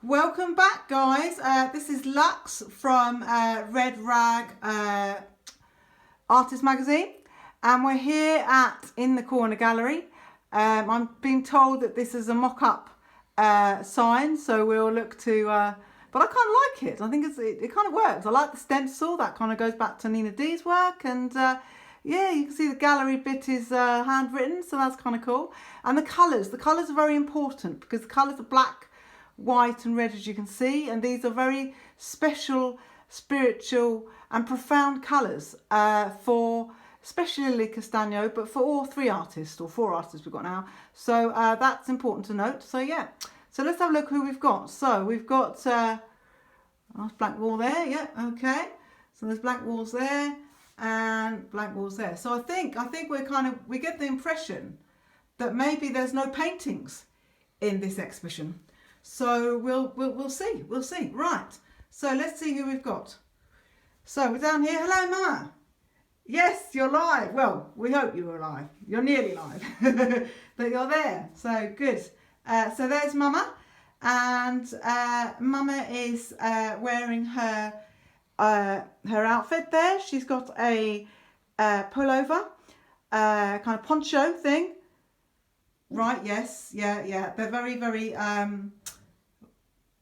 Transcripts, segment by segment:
Welcome back, guys. This is Lux from Red Rag Artist Magazine, and we're here in the corner gallery. I'm being told that this is a mock-up sign, so we'll look to. But I kind of like it. I think it kind of works. I like the stencil. That kind of goes back to Nina D's work, and yeah, you can see the gallery bit is handwritten, so that's kind of cool. And the colours. The colours are very important because the colours are black, white and red, as you can see, and these are very special, spiritual and profound colours for especially Lily Castagno, but for all three artists or four artists we've got now, so that's important to note. So yeah, so let's have a look who we've got. So we've got nice blank wall there. Yeah, okay, so there's blank walls there and blank walls there. So I think we get the impression that maybe there's no paintings in this exhibition. So we'll see. Right. So let's see who we've got. So we're down here. Hello, Mama. Yes, you're live. Well, we hope you're alive. You're nearly live, but you're there. So good. So there's Mama, and Mama is wearing her outfit there. She's got a pullover, kind of poncho thing. Right, yes, yeah. They're very, very,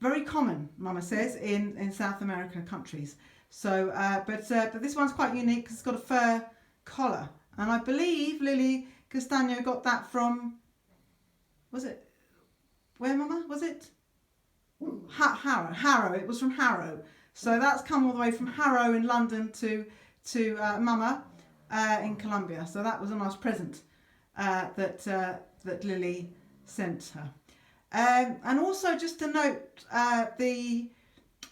very common, Mama says, in South American countries. So, but this one's quite unique because it's got a fur collar. And I believe Lily Castagno got that from, was it, where, Mama, was it? Harrow, it was from Harrow. So that's come all the way from Harrow in London to Mama in Colombia. So that was a nice present that Lily sent her. And also just to note, the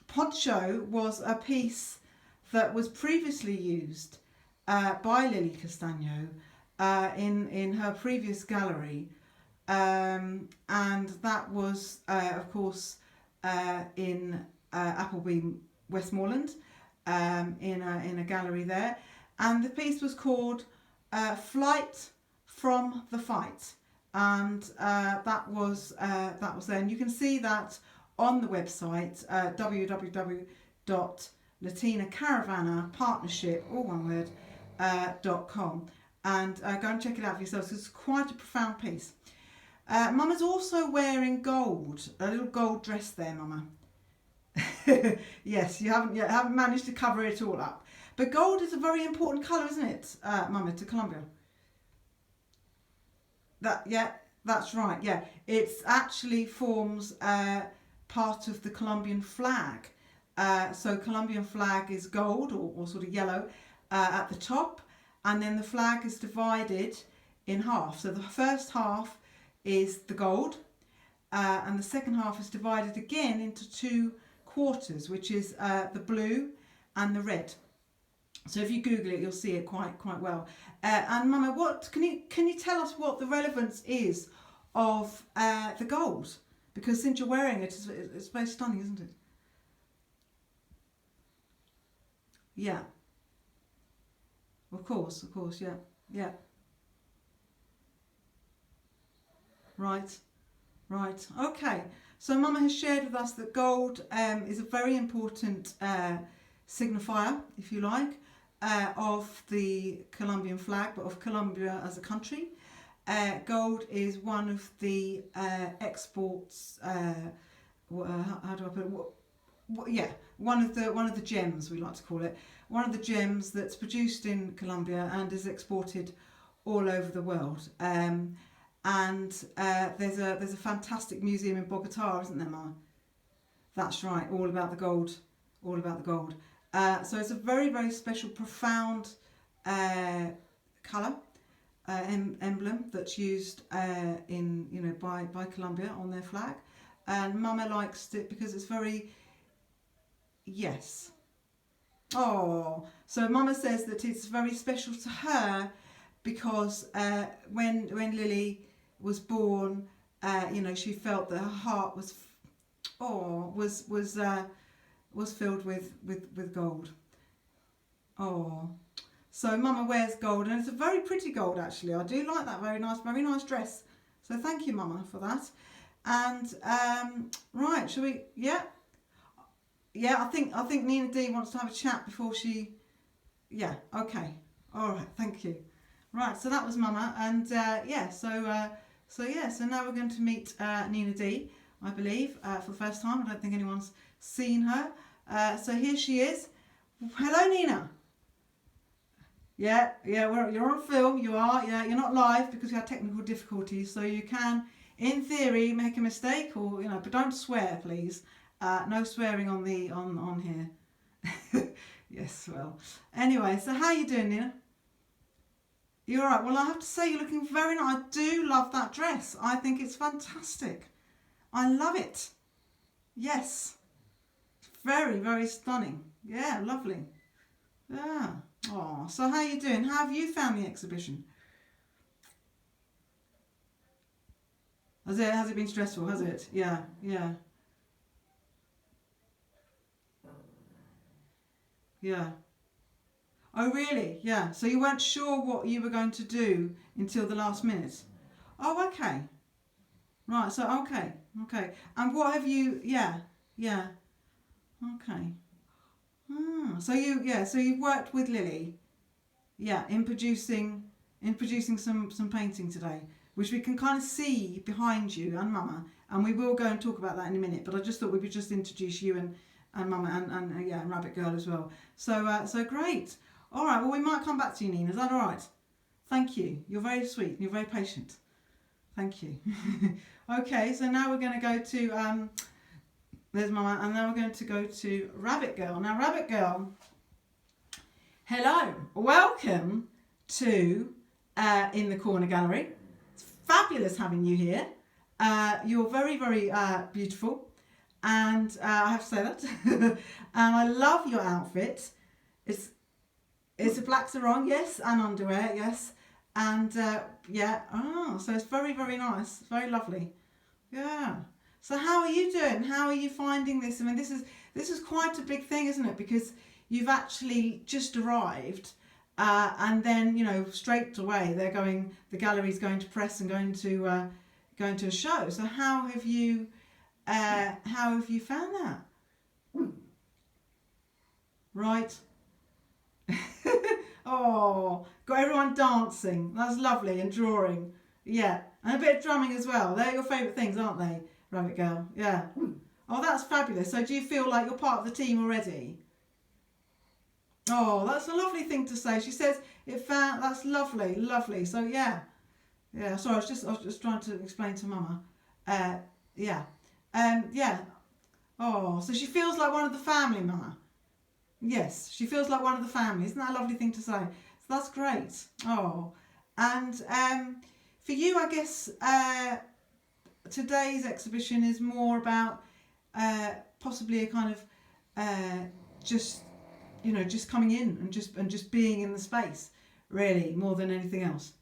poncho was a piece that was previously used by Lily Castagno in her previous gallery, and that was of course in Appleby, Westmoreland, in a gallery there, and the piece was called Flight from the Fight. And that was there, and you can see that on the website www.latinacaravanapartnership, all one word, .com, and go and check it out for yourselves. It's quite a profound piece. Mama's also wearing gold, a little gold dress there, Mama. Yes, you haven't managed to cover it all up, but gold is a very important colour, isn't it, Mama, to Colombia? That's right. Yeah, it actually forms part of the Colombian flag. So Colombian flag is gold or sort of yellow at the top, and then the flag is divided in half. So the first half is the gold, and the second half is divided again into two quarters, which is the blue and the red. So if you Google it, you'll see it quite well. And Mama, what can you tell us what the relevance is of the gold? Because since you're wearing it, it's very stunning, isn't it? Yeah. Of course, yeah. Right. Okay. So Mama has shared with us that gold is a very important signifier, if you like, of the Colombian flag, but of Colombia as a country. Gold is one of the exports. How do I put it? One of the gems, we like to call it. One of the gems that's produced in Colombia and is exported all over the world. And there's a fantastic museum in Bogota, isn't there, Mama? That's right, all about the gold. So it's a very, very special, profound colour, emblem that's used by Colombia on their flag, and Mama likes it because it's very, yes. Oh, so Mama says that it's very special to her because when Lily was born, she felt that her heart was filled with gold. Oh, so Mama wears gold, and it's a very pretty gold actually. I do like that. Very nice dress. So thank you, Mama, for that. And right, shall we? Yeah, yeah. I think Nina D wants to have a chat before she. Yeah. Okay. All right. Thank you. Right. So that was Mama, and yeah. So yeah. So now we're going to meet Nina D, I believe, for the first time. I don't think anyone's seen her. So here she is. Hello, Nina. Yeah, yeah, you're on film, you are, yeah, you're not live because you had technical difficulties, so you can, in theory, make a mistake, or, but don't swear, please. No swearing on here. Yes, well, anyway, so how you doing, Nina? You're alright. Well, I have to say, you're looking very nice. I do love that dress. I think it's fantastic. I love it. Yes. Very, very stunning. Yeah, lovely. Yeah. Oh, so how are you doing? How have you found the exhibition? Has it been stressful, has it? Yeah, yeah. Yeah. Oh, really? Yeah. So you weren't sure what you were going to do until the last minute? Oh, okay. Right, so okay. Okay. And what have you yeah. Yeah. Okay. So you've worked with Lily, yeah, in producing some painting today, which we can kind of see behind you and Mama, and we will go and talk about that in a minute. But I just thought we would just introduce you and Mama and yeah, and Rabbit Girl as well. So great. All right. Well, we might come back to you, Nina. Is that all right? Thank you. You're very sweet. You're very patient. Thank you. Okay. So now we're going to go to there's Mama, and then we're going to go to Rabbit Girl. Now, Rabbit Girl, hello, welcome to In the Corner Gallery. It's fabulous having you here. You're very, very beautiful, and I have to say that. And I love your outfit. It's a black sarong, yes, and underwear, yes, and yeah. Oh, so it's very, very nice, very lovely. Yeah. So how are you doing? How are you finding this? I mean, this is quite a big thing, isn't it? Because you've actually just arrived, and then straight away the gallery's going to press and going to a show. So how have you found that? Right. Oh, got everyone dancing. That's lovely, and drawing. Yeah, and a bit of drumming as well. They're your favourite things, aren't they, Rabbit Girl? Yeah. Oh, that's fabulous. So do you feel like you're part of the team already? Oh, that's a lovely thing to say. She says that's lovely, lovely. So yeah. Yeah, sorry, I was just trying to explain to Mama. Yeah. Yeah. Oh, so she feels like one of the family, Mama. Yes, she feels like one of the family. Isn't that a lovely thing to say? So that's great. Oh, and for you, I guess today's exhibition is more about possibly a kind of just coming in and just being in the space, really, more than anything else.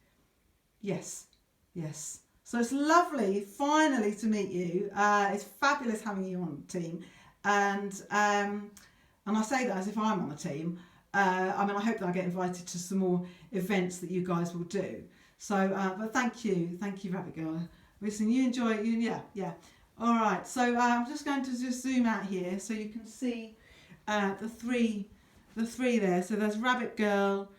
Yes, yes. So it's lovely finally to meet you. It's fabulous having you on the team, and I say that as if I'm on the team. I mean, I hope that I get invited to some more events that you guys will do. So, but thank you, Rabbit Girl. Listen, you enjoy it. Yeah. All right. So I'm just going to just zoom out here so you can see the three there. So there's Rabbit Girl,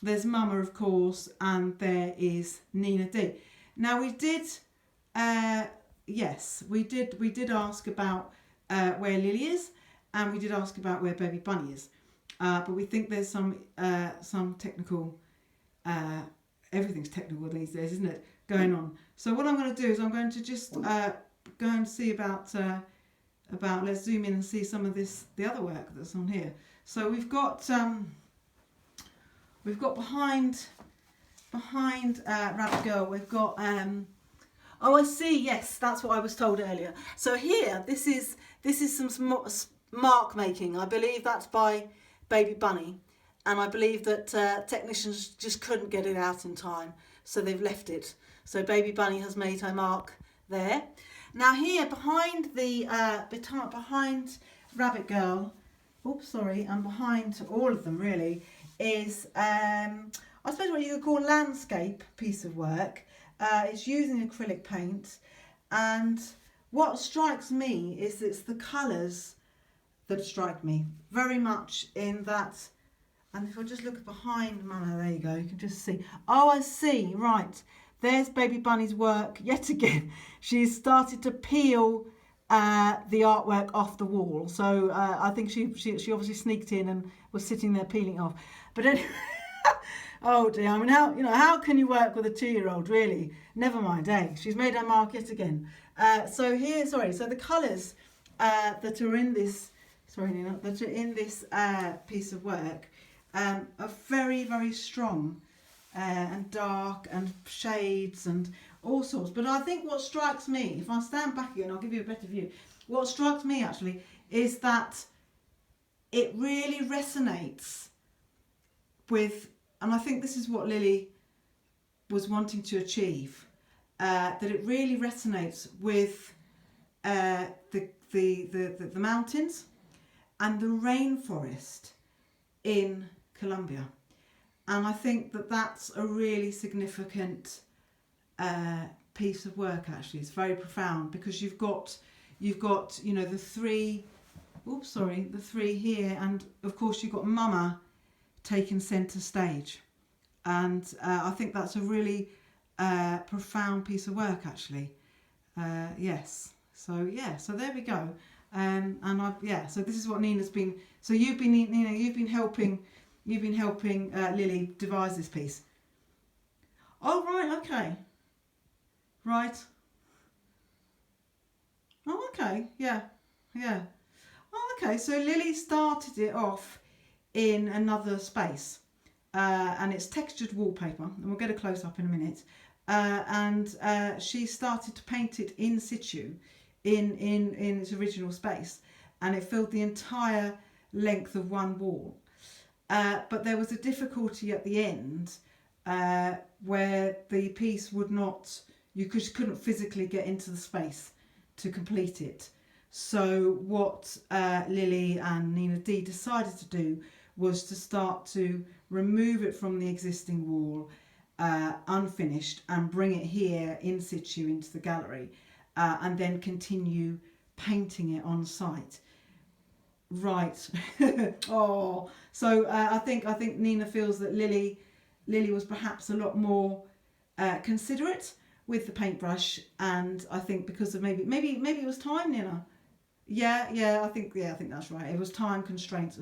there's Mama, of course, and there is Nina D. Now we did ask about where Lily is, and we did ask about where Baby Bunny is, but we think there's some technical, everything's technical these days, isn't it, going on. So what I'm going to do is I'm going to just go and see about let's zoom in and see some of the other work that's on here. So we've got behind Rabbit Girl, we've got oh, I see, yes, that's what I was told earlier. So here, this is some mark making. I believe that's by Baby Bunny, and I believe that technicians just couldn't get it out in time, so they've left it. So Baby Bunny has made her mark there. Now here behind behind Rabbit Girl, oops, sorry, and behind all of them really is I suppose what you could call a landscape piece of work. It's using acrylic paint, and what strikes me is it's the colours that strike me very much in that. And if I just look behind Mama, there you go, you can just see. Oh, I see, right. There's Baby Bunny's work yet again. She's started to peel the artwork off the wall. So I think she obviously sneaked in and was sitting there peeling it off. But anyway, oh dear, I mean, how can you work with a 2-year-old, really? Never mind, eh? She's made her mark yet again. So the colours that are in this, sorry Nina, that are in this piece of work are very, very strong and dark and shades and all sorts. But I think what strikes me, if I stand back again, I'll give you a better view. What strikes me actually is that it really resonates with, and I think this is what Lily was wanting to achieve, that it really resonates with the mountains and the rainforest in Colombia. And I think that that's a really significant piece of work. Actually, it's very profound because you've got the three here, and of course you've got Mama taking centre stage, and I think that's a really profound piece of work actually. Yes. So there we go. So this is what Nina's been. So you've been helping Lily devise this piece. Oh right, okay. Right. Oh okay, yeah. Oh okay, so Lily started it off in another space. And it's textured wallpaper, and we'll get a close up in a minute. And she started to paint it in situ in its original space, and it filled the entire length of one wall. But there was a difficulty at the end where the piece would not, you couldn't physically get into the space to complete it. So what Lily and Nina D decided to do was to start to remove it from the existing wall unfinished and bring it here in situ into the gallery, and then continue painting it on site. Right. Oh, so I think Nina feels that Lily was perhaps a lot more considerate with the paintbrush, and I think because of maybe it was time, Nina. I think that's right. It was time constraints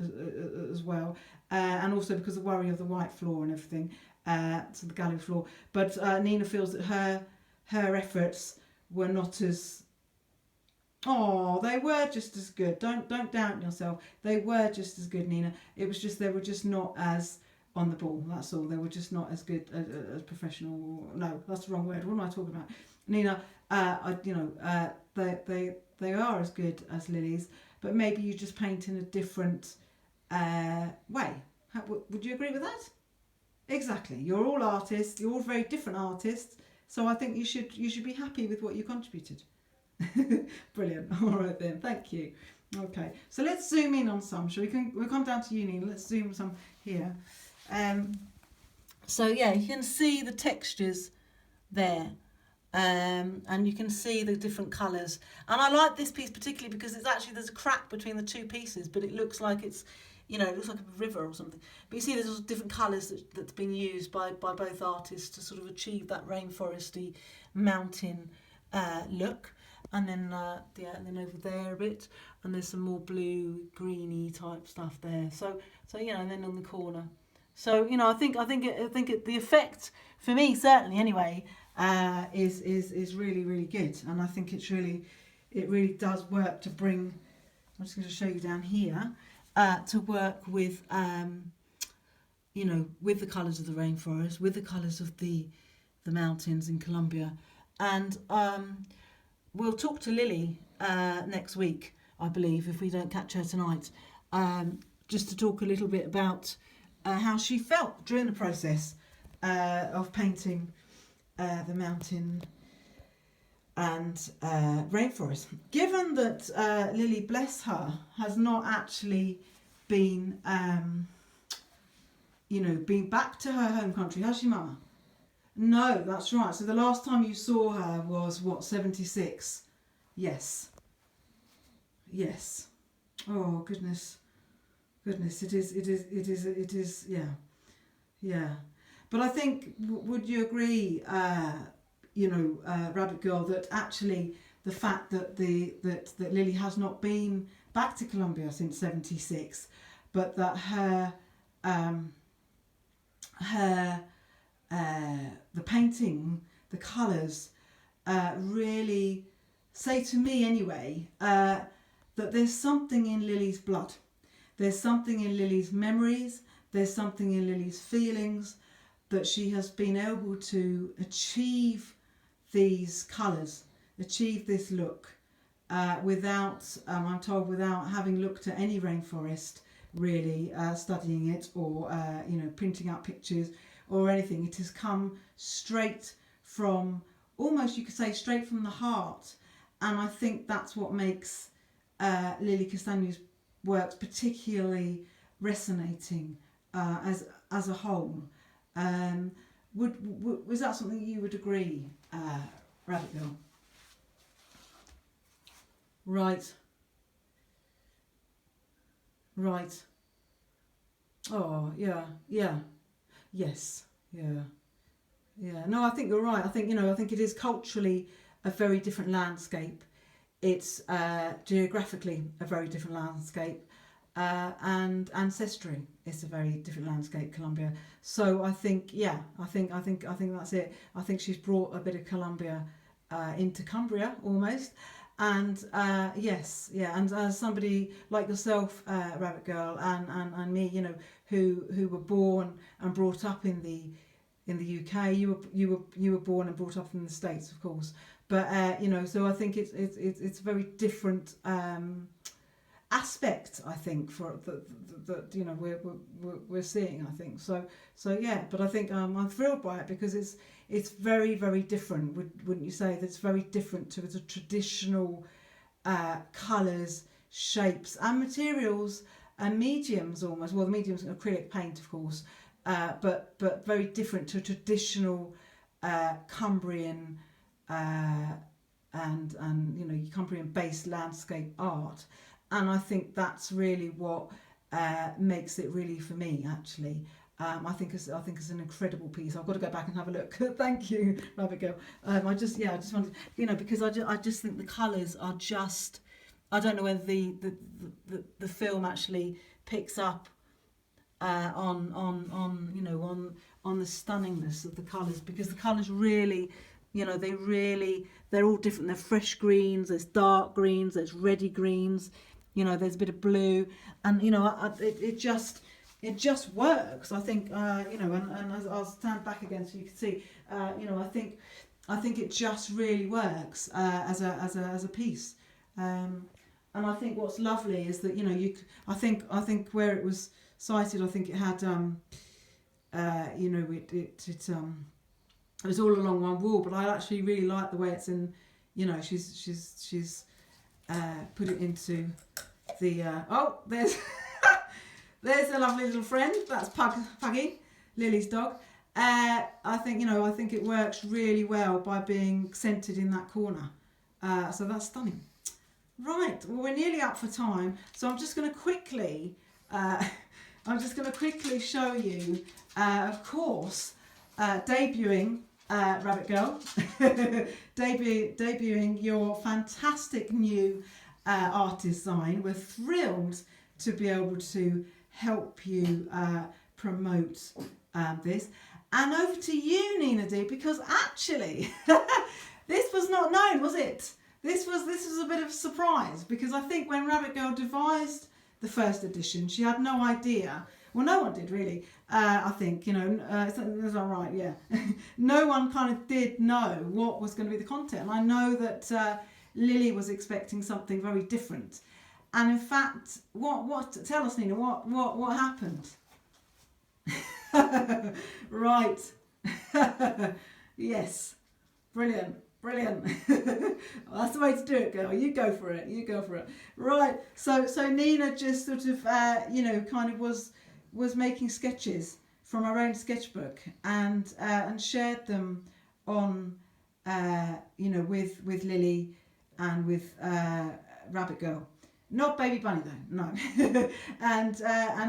as well, and also because of worry of the white floor and everything, so the gallery floor. But Nina feels that her efforts were not as. Oh, they were just as good. Don't doubt yourself. They were just as good, Nina. It was just they were just not as on the ball. That's all. They were just not as good as professional. No, that's the wrong word. What am I talking about, Nina? They are as good as Lily's, but maybe you just paint in a different way. Would you agree with that? Exactly. You're all artists. You're all very different artists. So I think you should be happy with what you contributed. Brilliant. All right then. Thank you. Okay. So let's zoom in on some. We'll come down to you, Nina. Let's zoom some here. So yeah, you can see the textures there. And you can see the different colours, and I like this piece particularly because it's actually, there's a crack between the two pieces, but it looks like it's, it looks like a river or something, but you see there's different colours that's been used by both artists to sort of achieve that rainforesty mountain look. And then and then over there a bit, and there's some more blue greeny type stuff there, so and then on the corner. So I think the effect for me, certainly anyway, is really, really good, and I think it really does work to bring. I'm just going to show you down here to work with with the colours of the rainforest, with the colours of the mountains in Colombia, and we'll talk to Lily next week, I believe, if we don't catch her tonight, just to talk a little bit about how she felt during the process of painting the mountain and rainforest. Given that Lily, bless her, has not actually been, been back to her home country, has she, Mama? No, that's right. So the last time you saw her was, 76 Yes. Yes. Oh goodness. Goodness, it is, yeah. Yeah. But I think, would you agree, Rabbit Girl, that actually the fact that that Lily has not been back to Colombia since '76, but that the painting, the colours, really say to me anyway, that there's something in Lily's blood. There's something in Lily's memories. There's something in Lily's feelings, that she has been able to achieve these colours, achieve this look, without, I'm told, without having looked at any rainforest, really, studying it, or printing out pictures or anything. It has come straight from, almost you could say, straight from the heart. And I think that's what makes Lily Castagne's works particularly resonating as a whole. Was that something you would agree, Rabbit Girl? Right. Right. Oh, yeah. Yeah. Yes. Yeah. Yeah. No, I think you're right. I think it is culturally a very different landscape. It's geographically a very different landscape. And ancestry is a very different landscape, Colombia. So I think, I think that's it. I think she's brought a bit of Colombia into Cumbria almost. And yes, yeah. And as somebody like yourself, Rabbit Girl, and me, who were born and brought up in the UK, you were born and brought up in the States, of course. But so I think it's a very different aspect, I think, for that we're seeing, I think. So yeah, but I think I'm thrilled by it, because it's very, very different. Wouldn't you say that it's very different to the traditional colours, shapes and materials and mediums almost. Well, the medium's acrylic paint, of course, but very different to traditional Cumbrian and Cumbrian-based landscape art. And I think that's really what makes it really, for me, actually. I think it's an incredible piece. I've got to go back and have a look. Thank you, Rabbit Girl. I just wanted, because I just think the colours are just. I don't know whether the film actually picks up on the stunningness of the colours, because the colours really, they're all different. They're fresh greens, there's dark greens, there's reddy greens. There's a bit of blue, and it just works. I think and as I'll stand back again so you can see. I think it just really works as a piece. And I think what's lovely is that I think where it was cited, I think it had it was all along one wall, but I actually really like the way it's in. She's put it into the there's there's a lovely little friend. That's Puggy, Lily's dog. I think it works really well by being centered in that corner. So that's stunning. Right, well, we're nearly up for time, so I'm just going to quickly show you, of course, debuting Rabbit Girl, debuting your fantastic new art design. We're thrilled to be able to help you promote this. And over to you, Nina D, because actually this was not known, was it? This was a bit of a surprise, because I think when Rabbit Girl devised the first edition, she had no idea. Well, no one did really. I think, is that right? Yeah. No one kind of did know what was going to be the content. And I know that Lily was expecting something very different. And in fact, tell us, Nina, what happened? Right. Yes. Brilliant. Well, that's the way to do it, girl. You go for it. Right. So Nina just sort of, kind of was making sketches from her own sketchbook and shared them on, with Lily and with Rabbit Grrl. Not Baby Bunny though, no. And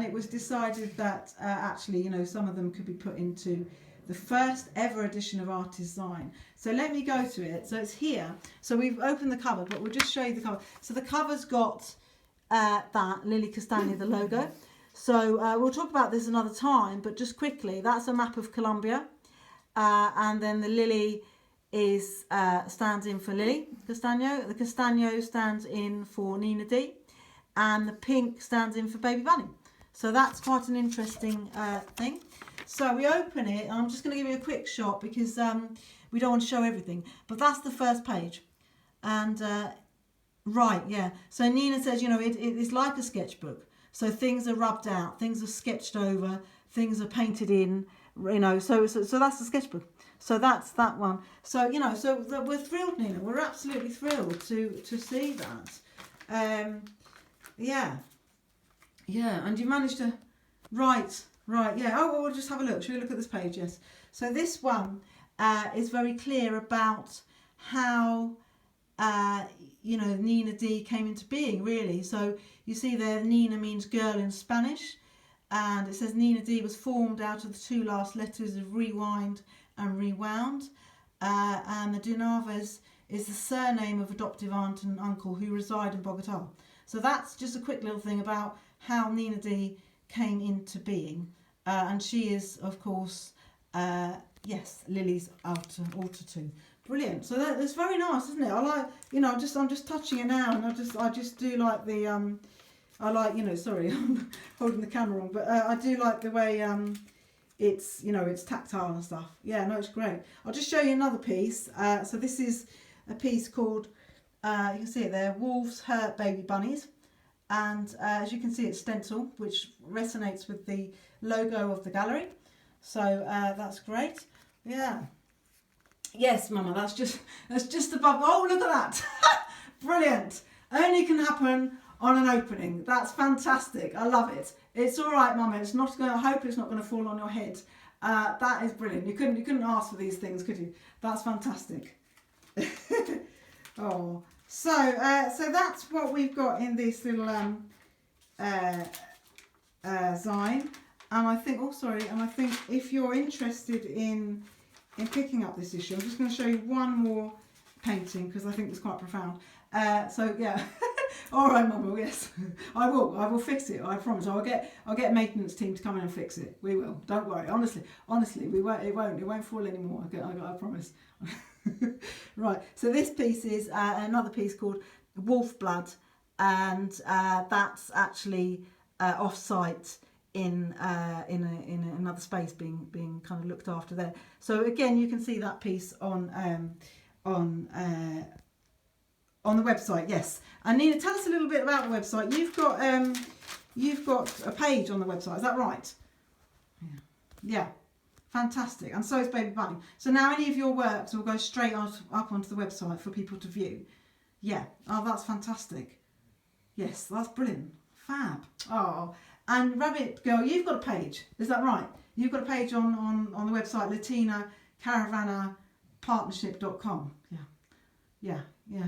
it was decided that actually, you know, some of them could be put into the first ever edition of Artist Design. So let me go to it. So it's here. So we've opened the cover, but we'll just show you the cover. So the cover's got that Lily Castagna, the logo. So we'll talk about this another time, but just quickly, that's a map of Colombia. And then the lily is stands in for Lily Castagno. The Castagno stands in for Nina D. And the pink stands in for Baby Bunny. So that's quite an interesting thing. So we open it, and I'm just going to give you a quick shot because we don't want to show everything. But that's the first page. And right, yeah. So Nina says, you know, it's like a sketchbook. So things are rubbed out, things are sketched over, things are painted in, you know. So that's the sketchbook. So that's that one. So, you know, so we're thrilled, Nina. We're absolutely thrilled to see that. Yeah. Yeah, and you managed to... Right, yeah. Oh, well, we'll just have a look. Shall we look at this page? Yes. So this one is very clear about how... you know, Nina D came into being, really. So you see there, Nina means girl in Spanish, and it says Nina D was formed out of the two last letters of rewind and rewound, and the Dunaves is the surname of adoptive aunt and uncle who reside in Bogota. So that's just a quick little thing about how Nina D came into being, and she is, of course, yes, Lily's alter too. Brilliant. So that's very nice, isn't it? I like, you know, I'm just touching it now, and I just do like the I like, you know, sorry, I'm holding the camera wrong, but I do like the way it's, you know, it's tactile and stuff. Yeah, no, it's great. I'll just show you another piece. So this is a piece called you can see it there, Wolves Hurt Baby Bunnies, and as you can see, it's stencil, which resonates with the logo of the gallery. So that's great. Yeah. Yes, Mama, that's just above. Oh, look at that. Brilliant. Only can happen on an opening. That's fantastic. I love it. It's all right, Mama. It's not going. I hope it's not going to fall on your head. That is brilliant. You couldn't ask for these things, could you? That's fantastic. Oh, so that's what we've got in this little Zine. And I think, oh sorry, and I think if you're interested in picking up this issue, I'm just going to show you one more painting because I think it's quite profound. So yeah, all right, Mum. Yes, I will fix it. I promise. I'll get a maintenance team to come in and fix it. We will. Don't worry. Honestly, we won't. It won't fall anymore. I promise. Right. So this piece is another piece called Wolf Blood, and that's actually off-site in another space being kind of looked after there. So again, you can see that piece on the website. Yes. And Nina, tell us a little bit about the website. You've got a page on the website. Is that right? Yeah. Fantastic. And so is Baby Bunny. So now any of your works will go straight up onto the website for people to view. Yeah. Oh, that's fantastic. Yes, that's brilliant. Fab. Oh. And Rabbit Grrl, you've got a page, is that right? You've got a page on the website LatinaCaravanaPartnership.com. Yeah,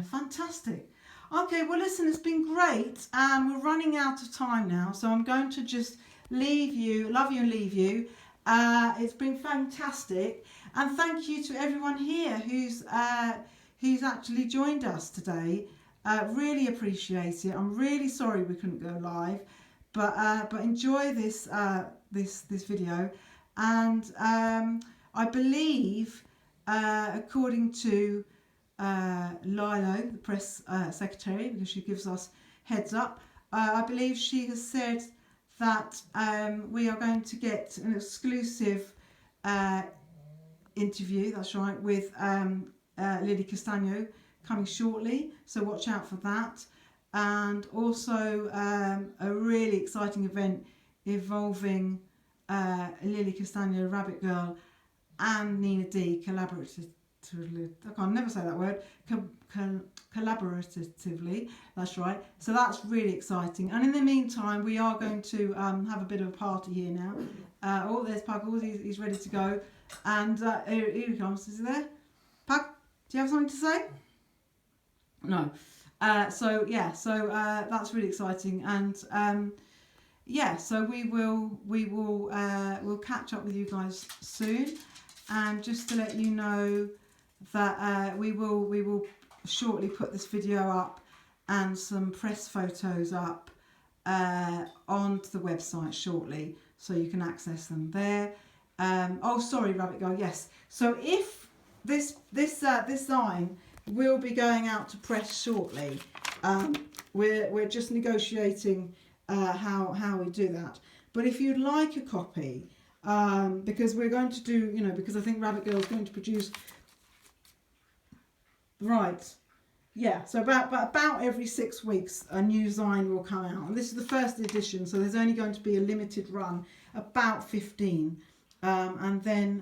fantastic. Okay, well listen, it's been great, and we're running out of time now, so I'm going to just leave you, love you and leave you. It's been fantastic, and thank you to everyone here who's actually joined us today. Really appreciate it. I'm really sorry we couldn't go live. But enjoy this this video, and I believe, according to Lilo, the press secretary, because she gives us heads up, I believe she has said that we are going to get an exclusive interview. That's right, with Lily Castagno coming shortly. So watch out for that. And also a really exciting event involving Lily Castagno, Rabbit Grrl, and Nina D collaboratively. I can never say that word. Collaboratively. That's right. So that's really exciting. And in the meantime, we are going to have a bit of a party here now. Oh, there's Puggles. He's ready to go. And here he comes. Is he there? Pug, do you have something to say? No. So yeah, so that's really exciting, and yeah, so we'll catch up with you guys soon, and just to let you know that we will shortly put this video up and some press photos up onto the website shortly, so you can access them there. Oh, sorry, Rabbit Girl. Yes. So if this sign will be going out to press shortly. We're just negotiating how we do that. But if you'd like a copy, because we're going to do, because I think Rabbit Girl is going to produce. Right. Yeah, so about every 6 weeks a new zine will come out, and this is the first edition, so there's only going to be a limited run, about 15, and then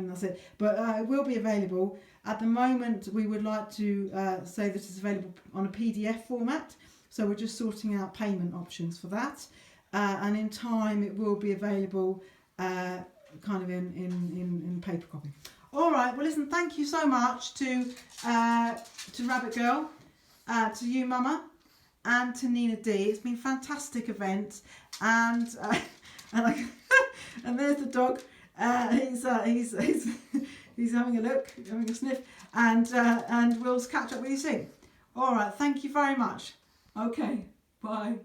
that's it. But it will be available. At the moment, we would like to say that it's available on a PDF format, so we're just sorting out payment options for that, and in time it will be available kind of in paper copy. All right. Well, listen. Thank you so much to Rabbit Girl, to you, Mama, and to Nina D. It's been a fantastic event, and and there's the dog. He's having a look, having a sniff, and we'll catch up with you soon. All right. Thank you very much. Okay. Bye.